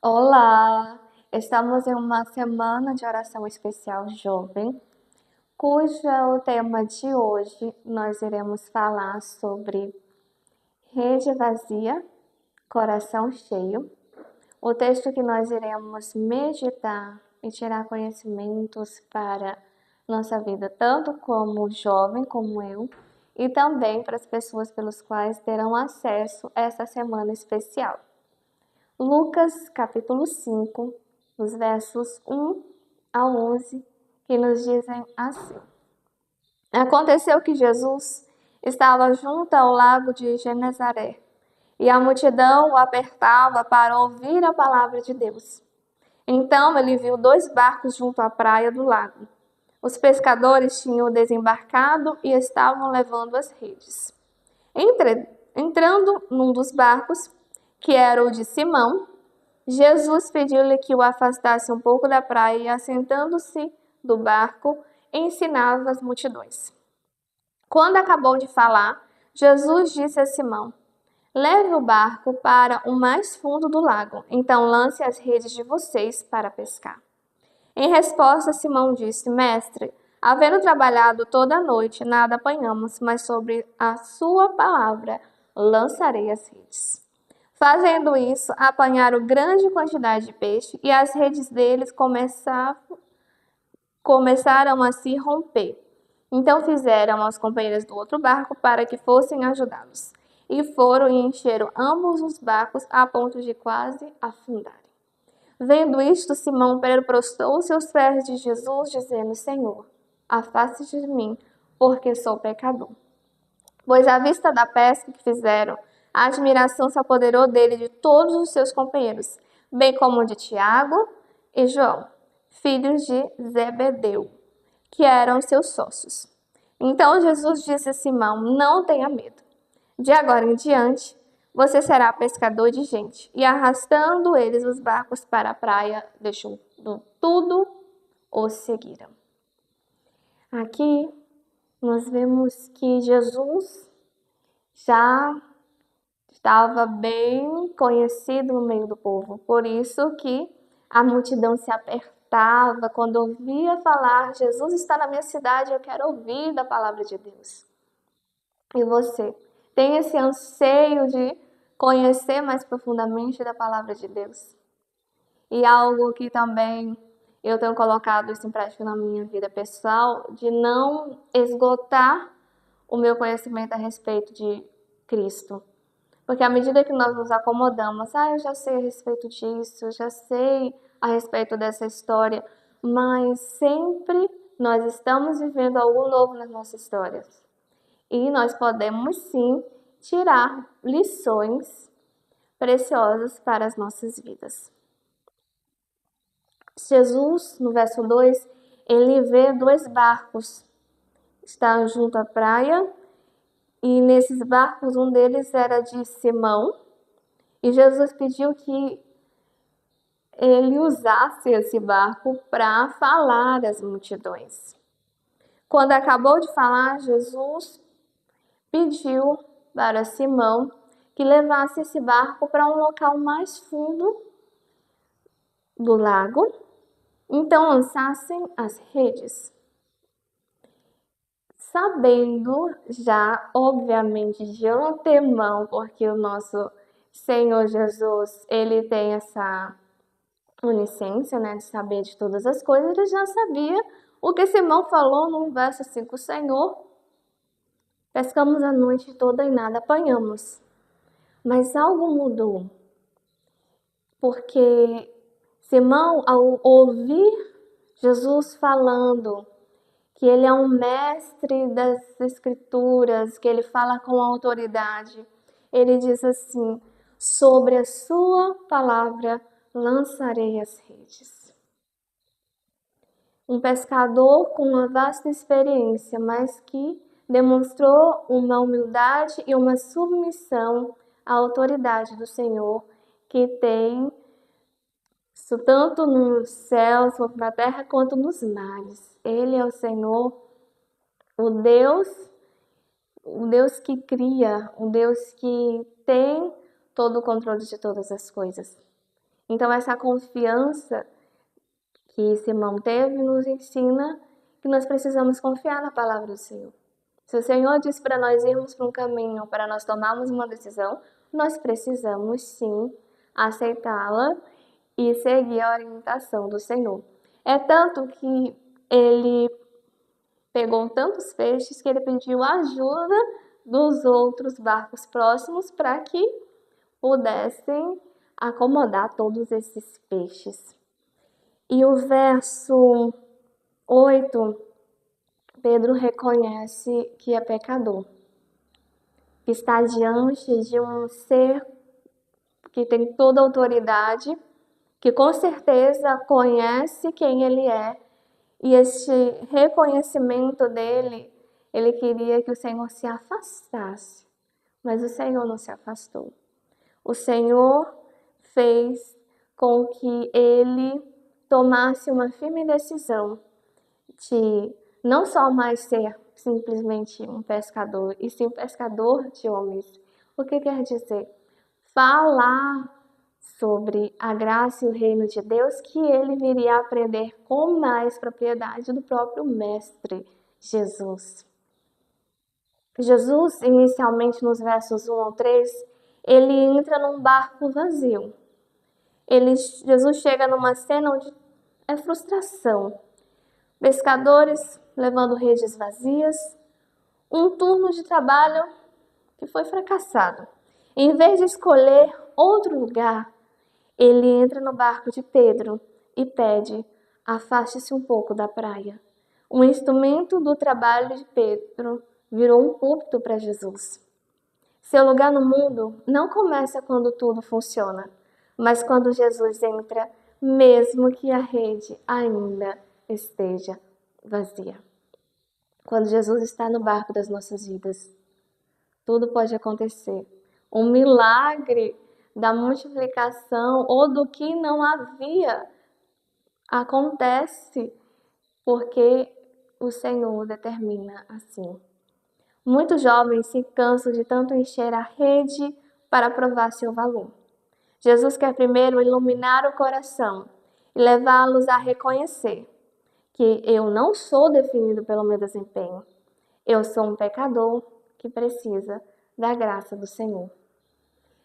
Olá! Estamos em uma semana de oração especial jovem, o tema de hoje nós iremos falar sobre rede vazia, coração cheio. O texto que nós iremos meditar e tirar conhecimentos para nossa vida, tanto como jovem como eu, e também para as pessoas pelos quais terão acesso a essa semana especial. Lucas capítulo 5, os versos 1 a 11, que nos dizem assim: Aconteceu que Jesus estava junto ao lago de Genezaré, e a multidão o apertava para ouvir a palavra de Deus. Então ele viu 2 barcos junto à praia do lago. Os pescadores tinham desembarcado e estavam levando as redes. Entrando num dos barcos, que era o de Simão, Jesus pediu-lhe que o afastasse um pouco da praia e, assentando-se do barco, ensinava as multidões. Quando acabou de falar, Jesus disse a Simão: Leve o barco para o mais fundo do lago, então lance as redes de vocês para pescar. Em resposta, Simão disse: Mestre, havendo trabalhado toda a noite, nada apanhamos, mas sobre a sua palavra lançarei as redes. Fazendo isso, apanharam grande quantidade de peixe e as redes deles começaram a se romper. Então fizeram aos companheiros do outro barco para que fossem ajudá-los. E foram e encheram ambos os barcos a ponto de quase afundarem. Vendo isto, Simão Pedro prostrou-se aos pés de Jesus, dizendo: Senhor, afaste-te de mim, porque sou pecador. Pois à vista da pesca que fizeram, a admiração se apoderou dele de todos os seus companheiros, bem como de Tiago e João, filhos de Zebedeu, que eram seus sócios. Então Jesus disse a Simão: Não tenha medo. De agora em diante, você será pescador de gente. E arrastando eles os barcos para a praia, deixou tudo, os seguiram. Aqui nós vemos que Jesus já estava bem conhecido no meio do povo. Por isso que a multidão se apertava quando ouvia falar: Jesus está na minha cidade, eu quero ouvir da palavra de Deus. E você tem esse anseio de conhecer mais profundamente da palavra de Deus? E algo que também eu tenho colocado isso em prática na minha vida pessoal, de não esgotar o meu conhecimento a respeito de Cristo. Porque à medida que nós nos acomodamos, eu já sei a respeito disso, eu já sei a respeito dessa história, mas sempre nós estamos vivendo algo novo nas nossas histórias. E nós podemos sim tirar lições preciosas para as nossas vidas. Jesus, no verso 2, ele vê 2 barcos estar junto à praia, e nesses barcos um deles era de Simão, e Jesus pediu que ele usasse esse barco para falar às multidões. Quando acabou de falar, Jesus pediu para Simão que levasse esse barco para um local mais fundo do lago, então lançassem as redes. Sabendo já, obviamente, de antemão, porque o nosso Senhor Jesus, ele tem essa onisciência, né, de saber de todas as coisas, ele já sabia o que Simão falou no verso 5, Senhor, pescamos a noite toda e nada apanhamos. Mas algo mudou, porque Simão, ao ouvir Jesus falando que ele é um mestre das Escrituras, que ele fala com autoridade, ele diz assim: sobre a sua palavra lançarei as redes. Um pescador com uma vasta experiência, mas que demonstrou uma humildade e uma submissão à autoridade do Senhor, que tem isso tanto nos céus, quanto na terra, quanto nos mares. Ele é o Senhor, o Deus que cria, o Deus que tem todo o controle de todas as coisas. Então, essa confiança que Simão teve nos ensina que nós precisamos confiar na palavra do Senhor. Se o Senhor diz para nós irmos para um caminho, para nós tomarmos uma decisão, nós precisamos sim aceitá-la e seguir a orientação do Senhor. É tanto que ele pegou tantos peixes que ele pediu ajuda dos outros barcos próximos para que pudessem acomodar todos esses peixes. E o verso 8, Pedro reconhece que é pecador, que está diante de um ser que tem toda a autoridade, que com certeza conhece quem ele é, e este reconhecimento dele, ele queria que o Senhor se afastasse, mas o Senhor não se afastou. O Senhor fez com que ele tomasse uma firme decisão de não só mais ser simplesmente um pescador, e sim pescador de homens. O que quer dizer? Falar sobre a graça e o reino de Deus que ele viria a aprender com mais propriedade do próprio Mestre Jesus. Jesus, inicialmente nos versos 1 ao 3, ele entra num barco vazio. Jesus chega numa cena onde é frustração. Pescadores levando redes vazias, um turno de trabalho que foi fracassado. Em vez de escolher outro lugar, ele entra no barco de Pedro e pede: afaste-se um pouco da praia. O instrumento do trabalho de Pedro virou um púlpito para Jesus. Seu lugar no mundo não começa quando tudo funciona, mas quando Jesus entra, mesmo que a rede ainda esteja vazia. Quando Jesus está no barco das nossas vidas, tudo pode acontecer. Um milagre da multiplicação ou do que não havia acontece porque o Senhor determina assim. Muitos jovens se cansam de tanto encher a rede para provar seu valor. Jesus quer primeiro iluminar o coração e levá-los a reconhecer que eu não sou definido pelo meu desempenho. Eu sou um pecador que precisa da graça do Senhor.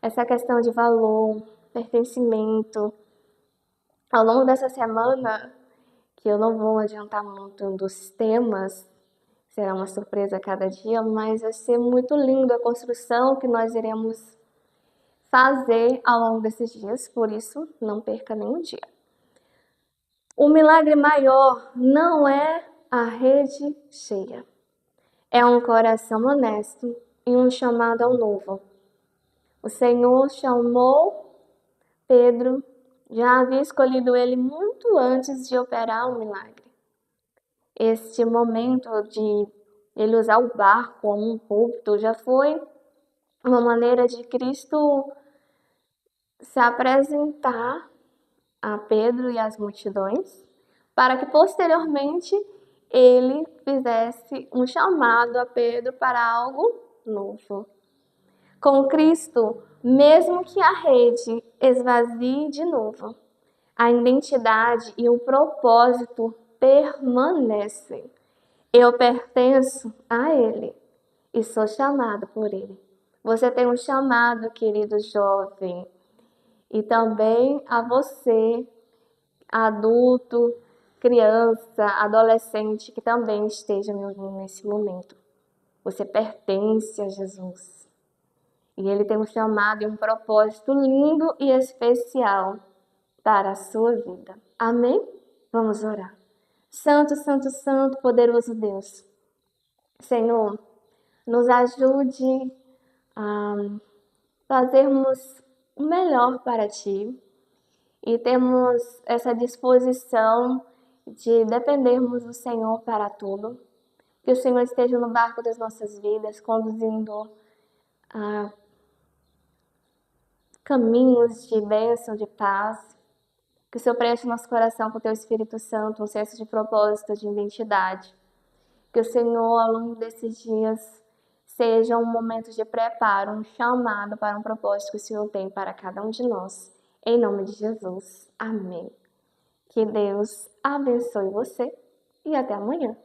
Essa questão de valor, pertencimento, ao longo dessa semana, que eu não vou adiantar muito dos temas, será uma surpresa a cada dia, mas vai ser muito lindo a construção que nós iremos fazer ao longo desses dias, por isso não perca nenhum dia. O milagre maior não é a rede cheia, é um coração honesto e um chamado ao novo. O Senhor chamou Pedro, já havia escolhido ele muito antes de operar o milagre. Este momento de ele usar o barco como um púlpito já foi uma maneira de Cristo se apresentar a Pedro e às multidões, para que posteriormente ele fizesse um chamado a Pedro para algo novo. Com Cristo, mesmo que a rede esvazie de novo, a identidade e o propósito permanecem. Eu pertenço a Ele e sou chamado por Ele. Você tem um chamado, querido jovem, e também a você, adulto, criança, adolescente, que também esteja me ouvindo nesse momento. Você pertence a Jesus. E Ele tem um chamado e um propósito lindo e especial para a sua vida. Amém? Vamos orar. Santo, santo, santo, poderoso Deus. Senhor, nos ajude a fazermos o melhor para Ti e termos essa disposição de dependermos do Senhor para tudo. Que o Senhor esteja no barco das nossas vidas, conduzindo a caminhos de bênção, de paz. Que o Senhor preencha nosso coração com o Teu Espírito Santo, um senso de propósito, de identidade. Que o Senhor, ao longo desses dias, seja um momento de preparo, um chamado para um propósito que o Senhor tem para cada um de nós. Em nome de Jesus. Amém. Que Deus abençoe você e até amanhã.